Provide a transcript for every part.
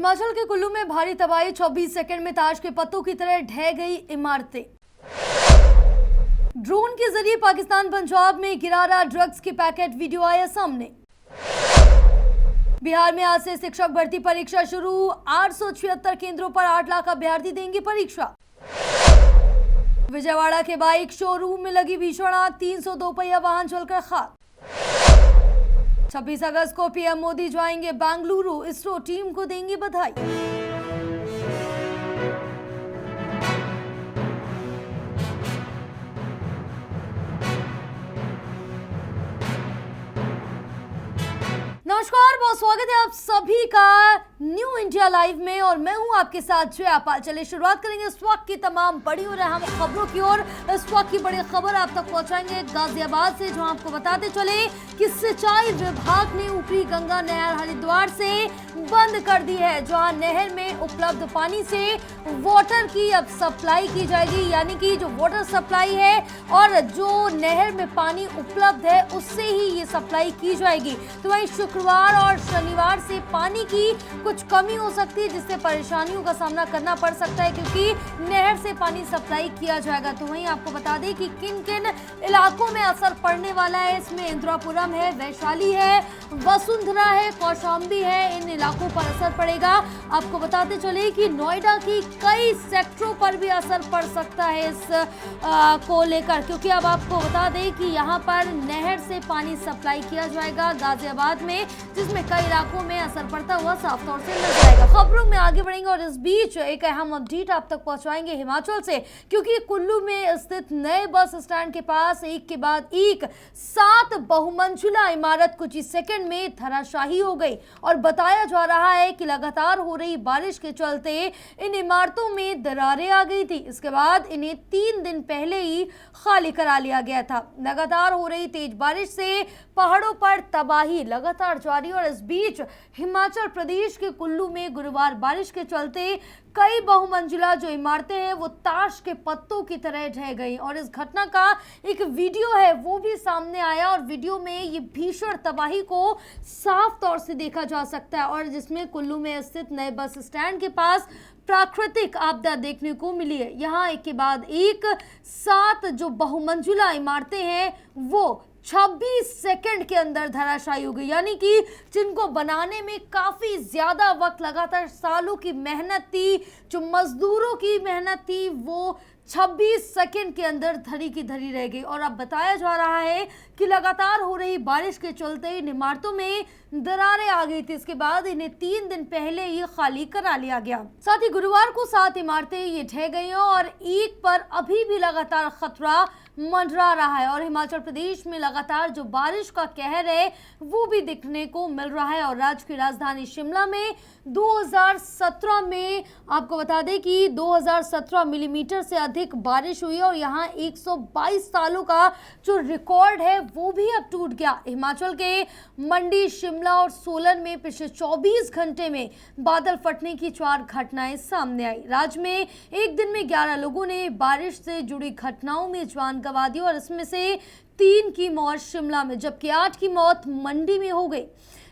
हिमाचल के कुल्लू में भारी तबाही, 24 सेकंड में ताश के पत्तों की तरह ढह गई इमारतें। ड्रोन के जरिए पाकिस्तान पंजाब में गिरा रहा ड्रग्स के पैकेट, वीडियो आया सामने। बिहार में आज से शिक्षक भर्ती परीक्षा शुरू, 876 केंद्रों पर 8 लाख अभ्यर्थी देंगे परीक्षा। विजयवाड़ा के बाइक शोरूम में लगी भीषण आग, 302 पहिया वाहन जलकर खाक। 26 अगस्त को पीएम मोदी जाएंगे बेंगलुरु, इसरो टीम को देंगे बधाई। नमस्कार, बहुत स्वागत है आप सभी का न्यू इंडिया लाइव में और मैं हूं आपके साथ जयापाल। चलिए शुरुआत करेंगे इस वक्त की तमाम बड़ी और अहम खबरों की ओर। इस वक्त की बड़ी खबर आप तक पहुंचाएंगे गाजियाबाद से, जहां आपको बताते चले कि सिंचाई विभाग ने ऊपरी गंगा नहर हरिद्वार से बंद कर दी है, जहां नहर में उपलब्ध पानी से वाटर की अब सप्लाई की जाएगी, यानी कि जो वाटर सप्लाई है और जो नहर में पानी उपलब्ध है उससे ही ये सप्लाई की जाएगी। तो वहीं शुक्रवार और शनिवार से पानी की कुछ कमी हो सकती है, जिससे परेशानियों का सामना करना पड़ सकता है, क्योंकि नहर से पानी सप्लाई किया जाएगा। तो वहीं आपको बता दें कि किन किन इलाकों में असर पड़ने वाला है। इसमें इंद्रापुरम है, वैशाली है, वसुंधरा है, कौशाम्बी है, इन इलाकों पर असर पड़ेगा। आपको बताते चले कि नोएडा की कई सेक्टरों पर भी असर पड़ सकता है इस को लेकर, क्योंकि अब आपको बता दें कि यहाँ पर नहर से पानी सप्लाई किया जाएगा गाजियाबाद में, जिसमें कई इलाकों में असर पड़ता हुआ साफ तौर से नजर आएगा। खबरों में आगे बढ़ेंगे और इस बीच एक अहम अपडेट आप तक पहुंचाएंगे हिमाचल से, क्योंकि कुल्लू में स्थित नए बस स्टैंड के पास एक के बाद एक 7 बहुमंजिला इमारत कुछ ही सेकंड में धराशायी हो गई और बताया जा रहा है कि लगातार हो रही बारिश के चलते इन इमारतों में दरारें आ गई थी। इसके बाद इन्हें 3 दिन पहले ही खाली करा लिया गया था। लगातार हो रही तेज बारिश से पहाड़ों पर तबाही लगातार जारी, और इस बीच हिमाचल प्रदेश के कुल्लू में गुरुवार बारिश के चलते कई बहुमंजिला जो इमारतें हैं वो ताश के पत्तों की तरह ढह गई। और इस घटना का एक वीडियो है वो भी सामने आया, और वीडियो में ये भीषण तबाही को साफ तौर से देखा जा सकता है, और जिसमें कुल्लू में स्थित नए बस स्टैंड के पास प्राकृतिक आपदा देखने को मिली है। यहाँ एक के बाद एक 7 जो बहुमंजिला इमारतें हैं वो 26 सेकंड के अंदर धराशायी हो गई, यानी कि जिनको बनाने में काफी ज्यादा वक्त लगा था, सालों की मेहनत थी, जो मजदूरों की मेहनत थी, वो 26 सेकंड के अंदर धरी की धरी रह गई। और अब बताया जा रहा है कि लगातार हो रही बारिश के चलते इन इमारतों में दरारें आ गई थी। इसके बाद इन्हें 3 दिन पहले ये खाली करा लिया गया। साथ ही गुरुवार को 7 इमारतें ये ढह गई और एक पर अभी भी लगातार खतरा मंडरा रहा है। और हिमाचल प्रदेश में लगातार जो बारिश का कहर है वो भी दिखने को मिल रहा है। और राज्य की राजधानी शिमला में 2017 में आपको बता दें कि 2017 मिलीमीटर से अधिक बारिश हुई, और यहाँ 122 सालों का जो रिकॉर्ड है वो भी अब टूट गया। हिमाचल के मंडी, शिमला और सोलन में पिछले 24 घंटे में बादल फटने की 4 घटनाएं सामने आई। राज्य में एक दिन में 11 लोगों ने बारिश से जुड़ी घटनाओं में जान गंवा दी, और इसमें से 3 की मौत शिमला में, जबकि 8 की मौत मंडी में हो गई।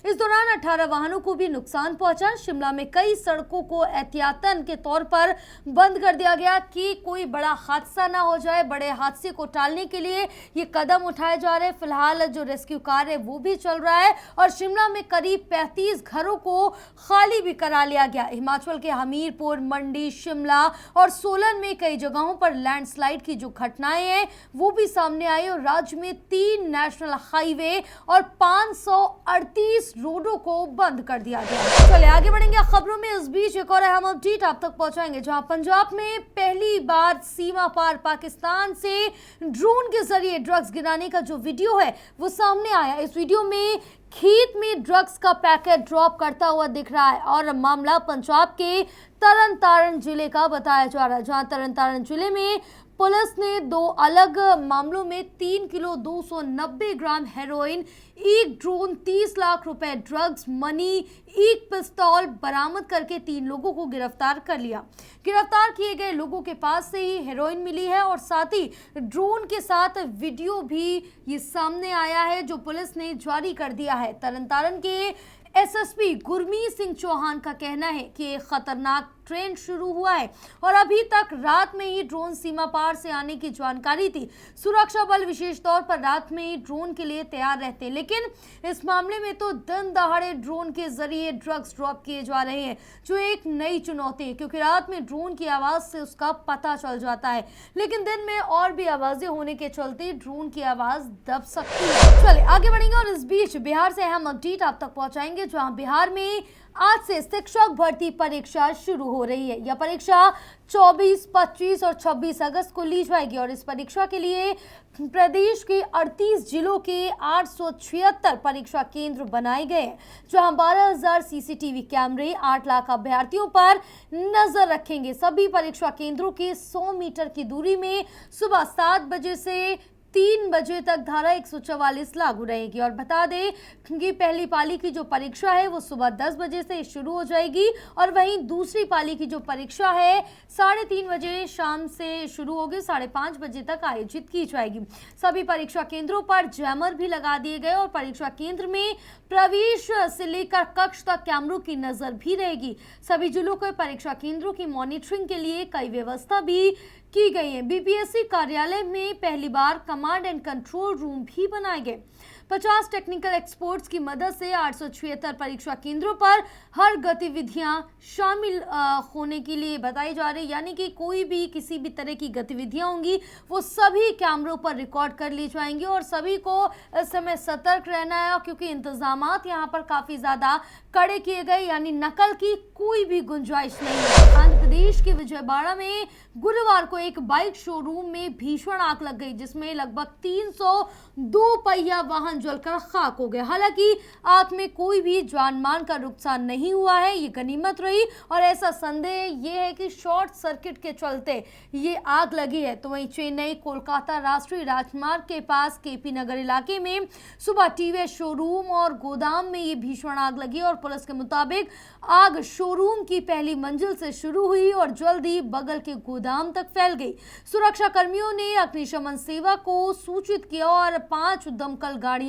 इस दौरान 18 वाहनों को भी नुकसान पहुंचा। शिमला में कई सड़कों को एहतियातन के तौर पर बंद कर दिया गया कि कोई बड़ा हादसा ना हो जाए। बड़े हादसे को टालने के लिए ये कदम उठाए जा रहे हैं। फिलहाल जो रेस्क्यू कार्य है वो भी चल रहा है, और शिमला में करीब 35 घरों को खाली भी करा लिया गया। हिमाचल के हमीरपुर, मंडी, शिमला और सोलन में कई जगहों पर लैंडस्लाइड की जो घटनाएं हैं वो भी सामने आई, और राज्य में 3 नेशनल हाईवे और 538 रोडों को बंद कर दिया गया। चलिए आगे बढ़ेंगे खबरों में। इस बीच एक और अहम अपडेट आप तक पहुंचाएंगे, जहां पंजाब में पहली बार सीमा पार पाकिस्तान से ड्रोन के जरिए ड्रग्स गिराने का जो वीडियो है वो सामने आया। इस वीडियो में खेत में ड्रग्स का पैकेट ड्रॉप करता हुआ दिख रहा है, और मामला पंजाब के तरन तारण जिले का बताया जा रहा है, जहां तरन तारण जिले में पुलिस ने 2 अलग मामलों में 3 kilo 290 gram heroin, 1 drone, 30 lakh रुपए ड्रग्स मनी, 1 पिस्तौल बरामद करके 3 लोगों को गिरफ्तार कर लिया। गिरफ्तार किए गए लोगों के पास से ही हेरोइन मिली है, और साथ ही ड्रोन के साथ वीडियो भी ये सामने आया है जो पुलिस ने जारी कर दिया है। तरन तारण के एसएसपी गुरमीत सिंह चौहान का कहना है कि एक खतरनाक ट्रेंड शुरू हुआ है और अभी तक रात में ही ड्रोन सीमा पार से आने की जानकारी थी। सुरक्षा बल विशेष तौर पर रात में ही ड्रोन के लिए तैयार रहते हैं, लेकिन इस मामले में तो दिन दहाड़े ड्रोन के जरिए ड्रग्स ड्रॉप किए जा रहे हैं, जो एक नई चुनौती है क्योंकि रात में ड्रोन की आवाज से उसका पता चल जाता है, लेकिन दिन में और भी आवाजें होने के चलते ड्रोन की आवाज दब सकती है। चलिए आगे बढ़ेंगे और इस बीच बिहार से अहम अपडेट आप तक पहुंचाएंगे, जहां बिहार में आज से शिक्षक भर्ती परीक्षा शुरू हो रही है। यह परीक्षा 24, 25 और 26 अगस्त को ली जाएगी और इस परीक्षा के लिए प्रदेश के 38 जिलों के 876 परीक्षा केंद्र बनाए गए हैं, जहां 12,000 सीसीटीवी कैमरे 8 लाख अभ्यर्थियों पर नजर रखेंगे। सभी परीक्षा केंद्रों के 100 मीटर की दूरी में सुबह 7 बजे से 3 बजे तक धारा 144 लागू रहेगी। और बता दें कि पहली पाली की जो परीक्षा है वो सुबह 10 बजे से शुरू हो जाएगी और वहीं दूसरी पाली की जो परीक्षा है 3:30 बजे शाम से शुरू होगी, 5:30 बजे तक आयोजित की जाएगी। सभी परीक्षा केंद्रों पर जैमर भी लगा दिए गए और परीक्षा केंद्र में प्रवेश से लेकर कक्ष तक कैमरों की नजर भी रहेगी। सभी जिलों के परीक्षा केंद्रों की मॉनिटरिंग के लिए कई व्यवस्था भी की गई है। बीपीएससी कार्यालय में पहली बार कमांड एंड कंट्रोल रूम भी बनाए गए। 50 टेक्निकल एक्सपर्ट्स की मदद से 876 परीक्षा केंद्रों पर हर गतिविधियां शामिल होने के लिए बताई जा रही, यानी कि कोई भी किसी भी तरह की गतिविधियां होंगी वो सभी कैमरों पर रिकॉर्ड कर ली जाएंगी और सभी को इस समय सतर्क रहना है क्योंकि इंतजामात यहां पर काफी ज्यादा कड़े किए गए, यानी नकल की कोई भी गुंजाइश नहीं है। आंध्र प्रदेश के विजयवाड़ा में गुरुवार को एक बाइक शोरूम में भीषण आग लग गई, जिसमें लगभग 302 पहिया वाहन जलकर खाक हो गए। हालांकि आग में कोई भी जान-माल का नुकसान नहीं हुआ है, ये गनीमत रही और ऐसा संदेह ये है कि शॉर्ट सर्किट के चलते ये आग लगी है। तो वहीं चेन्नई कोलकाता राष्ट्रीय राजमार्ग के पास केपी नगर इलाके में सुबह टीवीएस शोरूम और गोदाम में ये भीषण आग लगी और पुलिस के मुताबिक आग शोरूम की पहली मंजिल से शुरू हुई और जल्दी बगल के गोदाम तक फैल गई। सुरक्षा कर्मियों ने अग्निशमन सेवा को सूचित किया और 5 दमकल गाड़ियां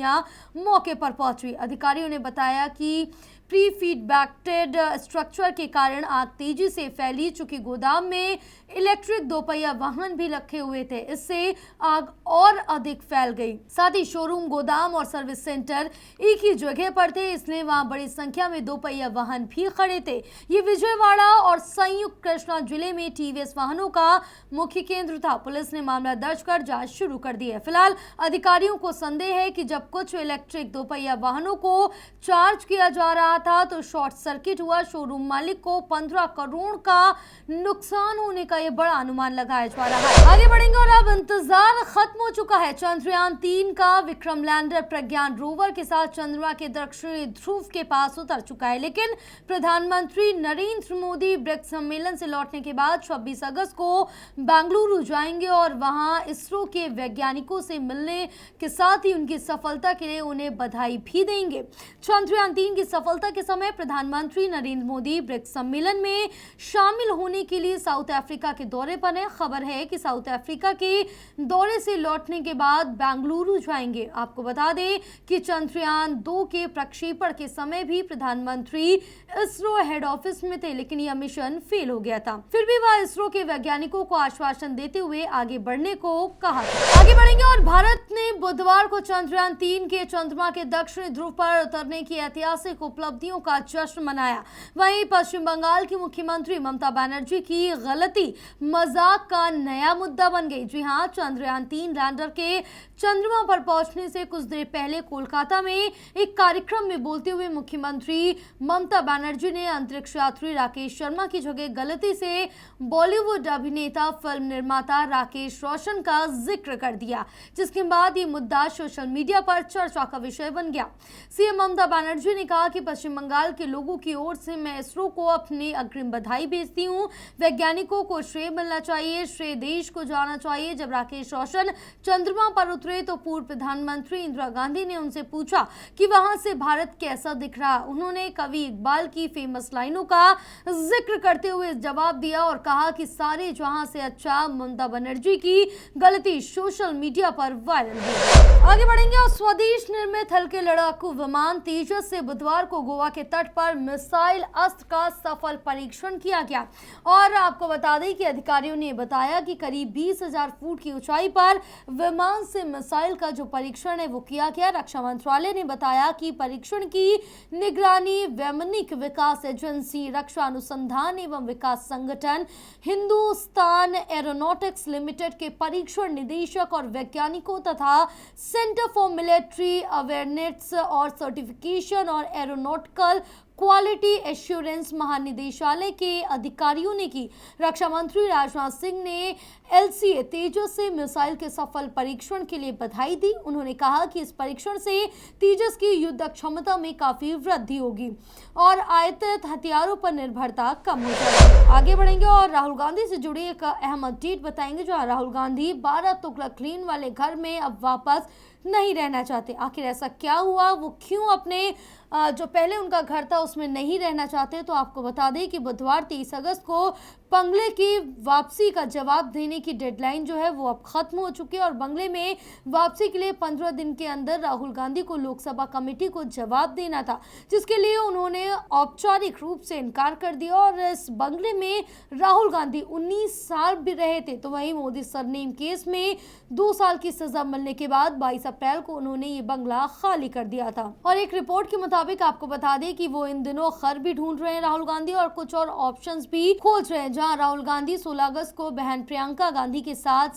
मौके पर पहुंची। अधिकारियों ने बताया कि प्री फीडबैक्टेड स्ट्रक्चर के कारण आग तेजी से फैली, चूंकि गोदाम में इलेक्ट्रिक दोपहिया वाहन भी रखे हुए थे, इससे आग और अधिक फैल गई। साथ ही शोरूम, गोदाम और सर्विस सेंटर एक ही जगह पर थे, इसलिए वहां बड़ी संख्या में दोपहिया वाहन भी खड़े थे। ये विजयवाड़ा और संयुक्त कृष्णा जिले में टीवीएस वाहनों का मुख्य केंद्र था। पुलिस ने मामला दर्ज कर जांच शुरू कर दी है। फिलहाल अधिकारियों को संदेह है कि जब कुछ इलेक्ट्रिक दोपहिया वाहनों को चार्ज किया जा रहा था तो शॉर्ट सर्किट हुआ। शोरूम मालिक को 15 करोड़ का नुकसान होने का यह बड़ा अनुमान लगाया जा रहा है। आगे बढ़ेंगे और अब इंतजार खत्म हो चुका है। चंद्रयान 3 का विक्रम लैंडर प्रज्ञान रोवर के साथ चंद्रमा के दक्षिणी ध्रुव के पास उतर चुका है, लेकिन प्रधानमंत्री नरेंद्र मोदी ब्रिक्स सम्मेलन से लौटने के बाद 26 अगस्त को बेंगलुरु जाएंगे और वहां इसरो के वैज्ञानिकों से मिलने के साथ ही उनकी सफलता के लिए उन्हें बधाई भी देंगे। चंद्रयान 3 की सफलता के समय प्रधानमंत्री नरेंद्र मोदी ब्रिक्स सम्मेलन में शामिल होने के लिए साउथ अफ्रीका के दौरे पर हैं। खबर है कि साउथ अफ्रीका के दौरे से लौटने के बाद बेंगलुरु जाएंगे। आपको बता दें कि चंद्रयान 2 के प्रक्षेपण के समय भी प्रधानमंत्री इसरो हेड ऑफिस में थे, लेकिन यह मिशन फेल हो गया था। फिर भी वह इसरो के वैज्ञानिकों को आश्वासन देते हुए आगे बढ़ने को कहा। आगे बढ़ेंगे और भारत ने बुधवार को चंद्रयान 3 के चंद्रमा के दक्षिणी ध्रुव पर उतरने की ऐतिहासिक उपलब्धियों का जश्न मनाया। वहीं पश्चिम बंगाल की मुख्यमंत्री ममता बनर्जी की गलती मजाक का नया मुद्दा बन गई। जी हां, चंद्रयान 3 लैंडर के चंद्रमा पर पहुंचने से कुछ देर पहले कोलकाता में एक कार्यक्रम में बोलते हुए मुख्यमंत्री ममता बनर्जी ने अंतरिक्ष यात्री राकेश शर्मा की जगह गलती से बॉलीवुड अभिनेता, फिल्म निर्माता राकेश रोशन का जिक्र कर दिया, जिसके बाद ये मुद्दा सोशल मीडिया पर चर्चा का विषय बन गया। सीएम ममता बनर्जी ने कहा कि पश्चिम बंगाल के लोगों की ओर से मैं इसरो को अपनी अग्रिम बधाई भेजती हूँ। वैज्ञानिकों को श्रेय मिलना चाहिए, श्रेय देश को जाना चाहिए। जब राकेश रोशन चंद्रमा पर उतरे तो पूर्व प्रधानमंत्री इंदिरा गांधी ने उनसे पूछा कि वहां से भारत कैसा दिख रहा। उन्होंने कवि इकबाल की फेमस लाइनों का जिक्र करते हुए जवाब दिया और कहा कि सारे जहां से अच्छा ममता बनर्जी की गलती सोशल मीडिया पर वायरल हुई। आगे बढ़ेंगे और स्वदेश निर्मित हल्के लड़ाकू विमान तेजस से बुधवार को गोवा के तट पर मिसाइल अस्त्र का सफल परीक्षण किया गया। और आपको बता दें कि अधिकारियों ने बताया कि करीब 20,000 फुट की ऊंचाई पर विमान से मिसाइल का जो परीक्षण है वो किया गया। रक्षा मंत्रालय ने बताया कि परीक्षण की निगरानी वैमानिक विकास एजेंसी, रक्षा अनुसंधान एवं विकास संगठन, हिंदुस्तान एरोनॉटिक्स लिमिटेड के परीक्षण निदेशक और वैज्ञानिकों तथा सेंटर फॉर मिलिट्री अवेयरनेस और सर्टिफिकेशन और एरोनॉटिकल क्वालिटी एश्योरेंस महानिदेशालय के अधिकारियों ने की। रक्षा मंत्री राजनाथ सिंह ने LCA तेजस से मिसाइल के सफल परीक्षण के लिए बधाई दी। उन्होंने कहा कि इस परीक्षण से तेजस की युद्ध क्षमता में काफी वृद्धि होगी और आयातित हथियारों पर निर्भरता कम हो जाएगी। आगे बढ़ेंगे और राहुल गांधी से जुड़ी एक अहम अपडेट बताएंगे, जहां राहुल गांधी 12 तुगलक लेन वाले घर में अब वापस नहीं रहना चाहते। आखिर ऐसा क्या हुआ, वो क्यों अपने जो पहले उनका घर था उसमें नहीं रहना चाहते? तो आपको बता दें कि बुधवार 23 अगस्त को बंगले की वापसी का जवाब देने की डेडलाइन जो है वो अब खत्म हो चुकी है और बंगले में वापसी के लिए 15 दिन के अंदर राहुल गांधी को लोकसभा कमेटी को जवाब देना था, जिसके लिए उन्होंने औपचारिक रूप से इनकार कर दिया। और इस बंगले में राहुल गांधी 19 साल भी रहे थे। तो वहीं मोदी सरनेम केस में 2 साल की सजा मिलने के बाद 22 अप्रैल को उन्होंने ये बंगला खाली कर दिया था। और एक रिपोर्ट के मुताबिक आपको बता दें कि वो इन दिनों घर भी ढूंढ रहे हैं राहुल गांधी और कुछ और ऑप्शंस भी खोज रहे हैं, जहां राहुल गांधी 16 अगस्त को बहन प्रियंका गांधी के साथ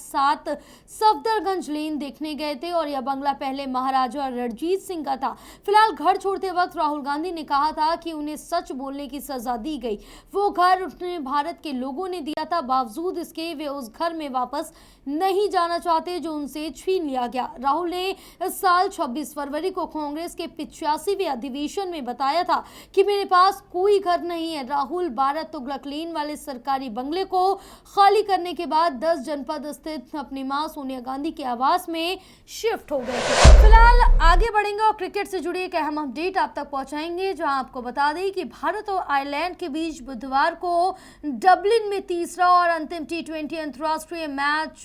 सफदरगंज लेन देखने गए थे और यह बंगला पहले महाराजा रणजीत सिंह का था। फिलहाल घर छोड़ते वक्त राहुल गांधी ने कहा था कि उन्हें सच बोलने की सजा दी गई। वो घर उन्हें भारत के लोगों ने दिया था, बावजूद इसके वे उस घर में वापस नहीं जाना चाहते जो उनसे छीन लिया गया। राहुल ने इस साल 26 फरवरी को कांग्रेस के 85वें अधिवेशन में बताया था कि मेरे पास कोई घर नहीं है। राहुल 12 तुगलक लेन वाले सरकारी बंगले को खाली करने के बाद 10 जनपद स्थित अपनी मां सोनिया गांधी के आवास में शिफ्ट हो गए थे। फिलहाल आगे बढ़ेंगे और क्रिकेट से जुड़ी एक अहम अपडेट आप तक पहुंचाएंगे, जहां आपको बता दें कि भारत और आयरलैंड के बीच बुधवार को डबलिन में तीसरा और अंतिम T20 अंतर्राष्ट्रीय मैच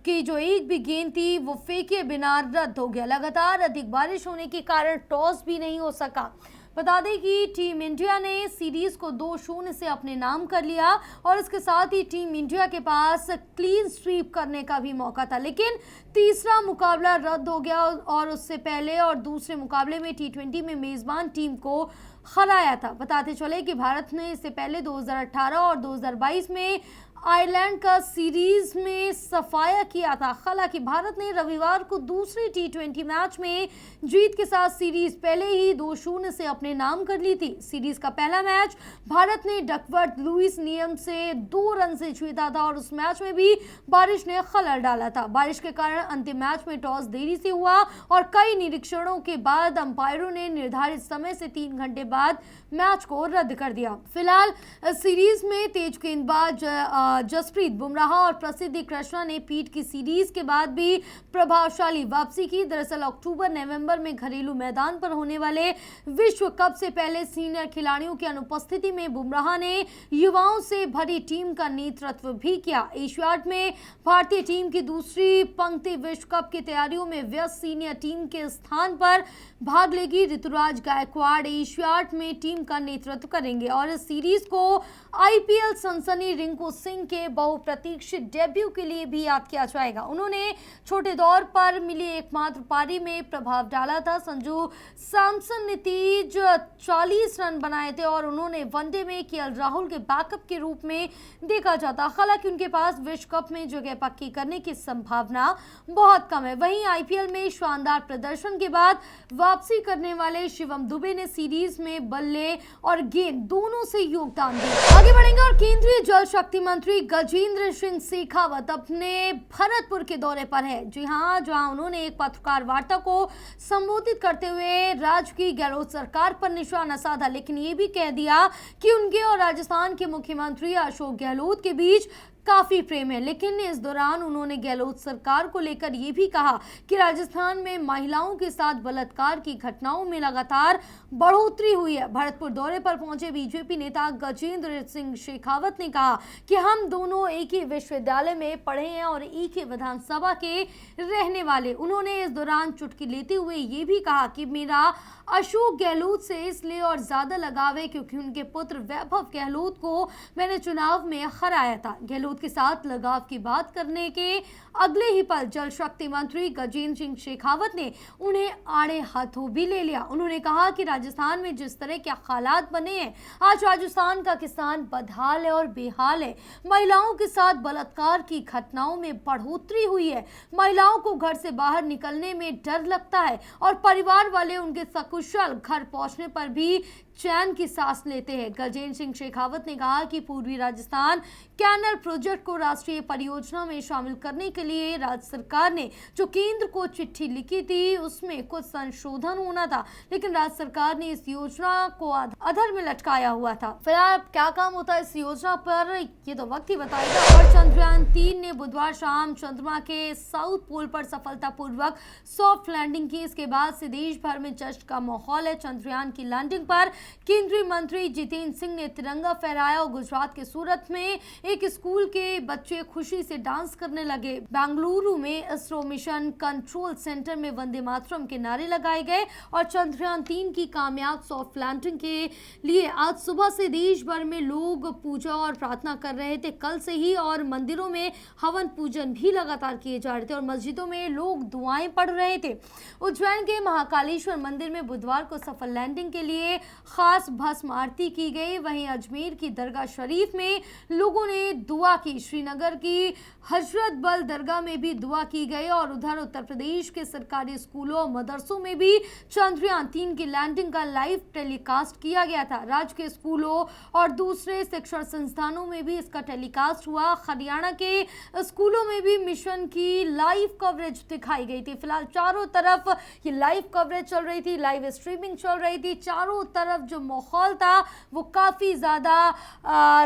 की जो एक भी गेंद थी वो फेंके बिना रद्द हो गया। लगातार अधिक बारिश होने के कारण टॉस भी नहीं हो सका। बता दें कि टीम इंडिया ने सीरीज को 2-0 से अपने नाम कर लिया और इसके साथ ही टीम इंडिया के पास क्लीन स्वीप करने का भी मौका था, लेकिन तीसरा मुकाबला रद्द हो गया और उससे पहले और दूसरे मुकाबले में T20 में मेजबान टीम को हराया था। बताते चले कि भारत ने इससे पहले 2018 और 2022 में आयरलैंड का सीरीज में सफाया किया था। हालांकि भारत ने रविवार को दूसरे T20 मैच में जीत के साथ सीरीज पहले ही 2-0 से अपने नाम कर ली थी। सीरीज का पहला मैच भारत ने डकवर्थ लुईस नियम से 2 रन से जीता था और उस मैच में भी बारिश ने खलल डाला था। बारिश के कारण अंतिम मैच में टॉस देरी से हुआ और कई निरीक्षणों के बाद अंपायरों ने निर्धारित समय से 3 घंटे बाद मैच को रद्द कर दिया। फिलहाल सीरीज में तेज गेंदबाज जसप्रीत बुमराह और प्रसिद्धि कृष्णा ने पीठ की सीरीज के बाद भी प्रभावशाली वापसी की। दरअसल अक्टूबर-नवंबर में घरेलू मैदान पर होने वाले विश्व कप से पहले सीनियर खिलाड़ियों की अनुपस्थिति में बुमराह ने युवाओं से भरी टीम का नेतृत्व भी किया। एशियाड में भारतीय टीम की दूसरी पंक्ति विश्व कप की तैयारियों में व्यस्त सीनियर टीम के स्थान पर भाग लेगी। ऋतुराज गायकवाड़ एशियाड में टीम का नेतृत्व करेंगे और इस सीरीज को IPL सनसनी रिंकू सिंह के बहुप्रतीक्षित डेब्यू के लिए भी याद किया जाएगा। उन्होंने छोटे दौर पर मिली एकमात्र पारी में प्रभाव डाला था। संजू सैमसन ने तेज 40 रन बनाए थे और उन्होंने वनडे में KL राहुल के बैकअप के रूप में देखा जाता। हालांकि उनके पास विश्व कप में जगह पक्की करने की संभावना बहुत कम है। वहीं IPL में शानदार प्रदर्शन के बाद वापसी करने वाले शिवम दुबे ने सीरीज में बल्ले और गेंद दोनों से योगदान दिया। आगे बढ़ेंगे और केंद्रीय जल शक्ति मंत्री गजेंद्र सिंह शेखावत अपने भरतपुर के दौरे पर है। जी हां, जहां उन्होंने एक पत्रकार वार्ता को संबोधित करते हुए राज्य की गहलोत सरकार पर निशाना साधा, लेकिन ये भी कह दिया कि उनके और राजस्थान के मुख्यमंत्री अशोक गहलोत के बीच काफी प्रेम है। लेकिन इस दौरान उन्होंने गहलोत सरकार को लेकर ये भी कहा कि राजस्थान में महिलाओं के साथ बलात्कार की घटनाओं में लगातार बढ़ोतरी हुई है। भरतपुर दौरे पर पहुंचे बीजेपी नेता गजेंद्र सिंह शेखावत ने कहा कि हम दोनों एक ही विश्वविद्यालय में पढ़े हैं और एक ही विधानसभा के रहने वाले। उन्होंने इस दौरान चुटकी लेते हुए ये भी कहा कि मेरा अशोक गहलोत से इसलिए और ज्यादा लगाव है क्योंकि उनके पुत्र वैभव गहलोत को मैंने चुनाव में हराया था। गहलोत के साथ लगाव की बात करने के अगले ही पल जल शक्ति मंत्री गजेंद्र सिंह शेखावत ने उन्हें आड़े हाथों भी ले लिया। उन्होंने कहा कि राजस्थान में जिस तरह के हालात बने हैं, आज राजस्थान का किसान बदहाल है और बेहाल है। महिलाओं के साथ बलात्कार की घटनाओं में बढ़ोतरी हुई है। महिलाओं को घर से बाहर निकलने में डर लगता है और परिवार वाले उनके सकुशल घर पहुंचने पर भी चैन की सांस लेते हैं। गजेंद्र सिंह शेखावत ने कहा कि पूर्वी राजस्थान कैनल प्रोजेक्ट को राष्ट्रीय परियोजना में शामिल करने के लिए राज्य सरकार ने जो केंद्र को चिट्ठी लिखी थी उसमें कुछ संशोधन होना था, लेकिन राज्य सरकार ने इस योजना को अधर में लटकाया हुआ था। फिलहाल क्या काम होता है इस योजना पर ये तो वक्त ही बताएगा। और चंद्रयान 3 ने बुधवार शाम चंद्रमा के साउथ पोल पर सफलतापूर्वक सॉफ्ट लैंडिंग की। इसके बाद से देश भर में जश्न का माहौल है। चंद्रयान की लैंडिंग पर केंद्रीय मंत्री जितेंद्र सिंह ने तिरंगा फहराया और गुजरात के सूरत में एक स्कूल के बच्चे खुशी से डांस करने लगे। बेंगलुरु में इसरो मिशन कंट्रोल सेंटर में वंदे मातरम के नारे लगाए गए और चंद्रयान 3 की कामयाब सॉफ्ट लैंडिंग के लिए आज सुबह से देश भर में लोग पूजा और प्रार्थना कर रहे थे। कल से ही और मंदिरों में हवन पूजन भी लगातार किए जा रहे थे और मस्जिदों में लोग दुआएं पढ़ रहे थे। उज्जैन के महाकालेश्वर मंदिर में बुधवार को सफल लैंडिंग के लिए खास भस्म आरती की गई। वहीं अजमेर की दरगाह शरीफ में लोगों ने दुआ की। श्रीनगर की हजरत बल दरगाह में भी दुआ की गई और उधर उत्तर प्रदेश के सरकारी स्कूलों और मदरसों में भी चंद्रयान 3 की लैंडिंग का लाइव टेलीकास्ट किया गया था। राज्य के स्कूलों और दूसरे शिक्षण संस्थानों में भी इसका टेलीकास्ट हुआ। हरियाणा के स्कूलों में भी मिशन की लाइव कवरेज दिखाई गई थी। फिलहाल चारों तरफ ये लाइव कवरेज चल रही थी, लाइव स्ट्रीमिंग चल रही थी। चारों तरफ जो माहौल था वो काफी ज्यादा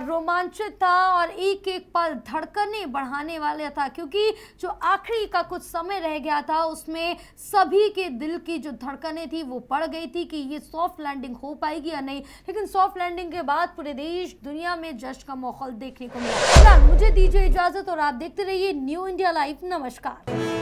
रोमांचित था और एक एक पल धड़कने बढ़ाने वाला था, क्योंकि जो आखिरी का कुछ समय रह गया था उसमें सभी के दिल की जो धड़कनें थी वो बढ़ गई थी कि ये सॉफ्ट लैंडिंग हो पाएगी या नहीं। लेकिन सॉफ्ट लैंडिंग के बाद पूरे देश दुनिया में जश्न का माहौल देखने को मिला। मुझे दीजिए इजाजत और आप देखते रहिए न्यू इंडिया लाइव। नमस्कार।